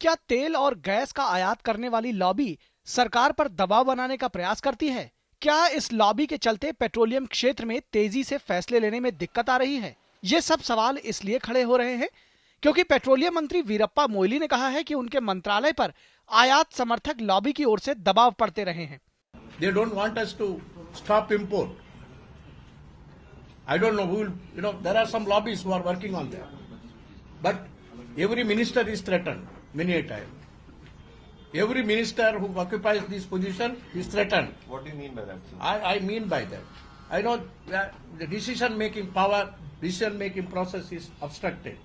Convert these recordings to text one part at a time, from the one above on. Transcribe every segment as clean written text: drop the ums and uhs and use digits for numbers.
क्या तेल और गैस का आयात करने वाली लॉबी सरकार पर दबाव बनाने का प्रयास करती है? क्या इस लॉबी के चलते पेट्रोलियम क्षेत्र में तेजी से फैसले लेने में दिक्कत आ रही है? ये सब सवाल इसलिए खड़े हो रहे हैं क्योंकि पेट्रोलियम मंत्री वीरप्पा मोइली ने कहा है कि उनके मंत्रालय पर आयात समर्थक लॉबी की ओर से दबाव पड़ते रहे हैं। They don't want us to stop import. I don't know who will, there are some lobbies who are working on that. But every minister is threatened many a time. Every minister who occupies this position is threatened. What do you mean by that? I mean by that. I know that the decision-making power, decision-making process is obstructed.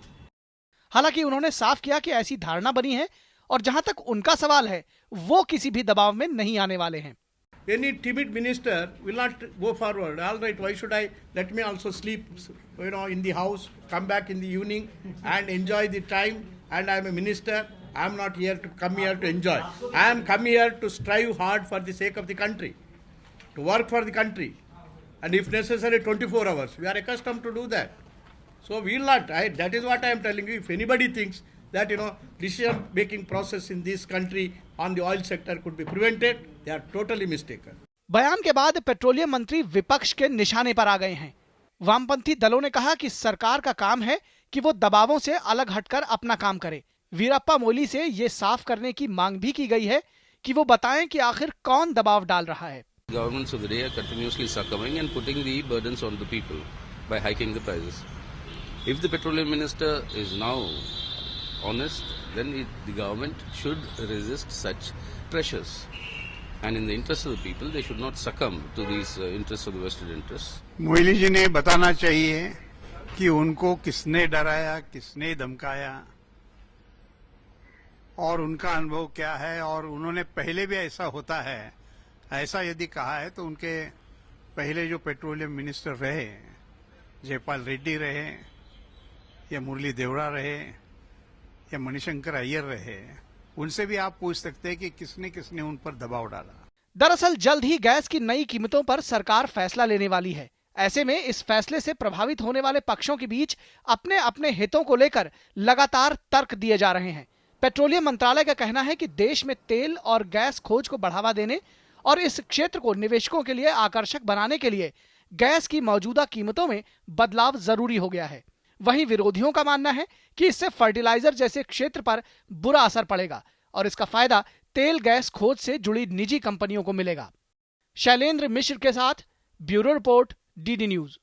हालांकि उन्होंने साफ किया कि ऐसी धारणा बनी है और जहां तक उनका सवाल है वो किसी भी दबाव में नहीं आने वाले हैं। Any timid minister will not go forward. All right, why should I let me also sleep, in the house, come back in the evening and enjoy the time? And I am a minister. I am not here to come here to enjoy. I am come here to strive hard for the sake of the country, to work for the country, and if necessary, 24 hours. We are accustomed to do that. So we will not. That is what I am telling you. If anybody thinks that decision-making process in this country on the oil sector could be prevented, they are totally mistaken. बयान के बाद petroleum मंत्री विपक्ष के निशाने पर आ गए हैं। वामपंथी दलों ने कहा कि सरकार का काम है कि वो दबावों से अलग हटकर अपना काम करे। वीरप्पा मोइली से ये साफ करने की मांग भी की गई है कि वो बताएं कि आखिर कौन दबाव डाल रहा है। Governments of the day are continuously succumbing and putting the burdens on the people by hiking the prices. If the petroleum minister is now honest, then the government should resist such pressures. And in the interest of the people, they should not succumb to these interests of the vested interests. Moily जी ने बताना चाहिए कि उनको किसने डराया, किसने धमकाया और उनका अनुभव क्या है, और उन्होंने पहले भी ऐसा होता है ऐसा यदि कहा है तो उनके पहले जो पेट्रोलियम मिनिस्टर रहे, जयपाल रेड्डी रहे या मुरली देवड़ा रहे या मणिशंकर अय्यर रहे, उनसे भी आप पूछ सकते हैं कि किसने किसने उन पर दबाव डाला। दरअसल जल्द ही गैस की नई कीमतों पर सरकार फैसला लेने वाली है। ऐसे में इस फैसले से प्रभावित होने वाले पक्षों के बीच अपने अपने हितों को लेकर लगातार तर्क दिए जा रहे हैं। पेट्रोलियम मंत्रालय का कहना है कि देश में तेल और गैस खोज को बढ़ावा देने और इस क्षेत्र को निवेशकों के लिए आकर्षक बनाने के लिए गैस की मौजूदा कीमतों में बदलाव जरूरी हो गया है। वहीं विरोधियों का मानना है कि इससे फर्टिलाइजर जैसे क्षेत्र पर बुरा असर पड़ेगा और इसका फायदा तेल गैस खोज से जुड़ी निजी कंपनियों को मिलेगा। शैलेंद्र मिश्र के साथ ब्यूरो रिपोर्ट, डीडी न्यूज।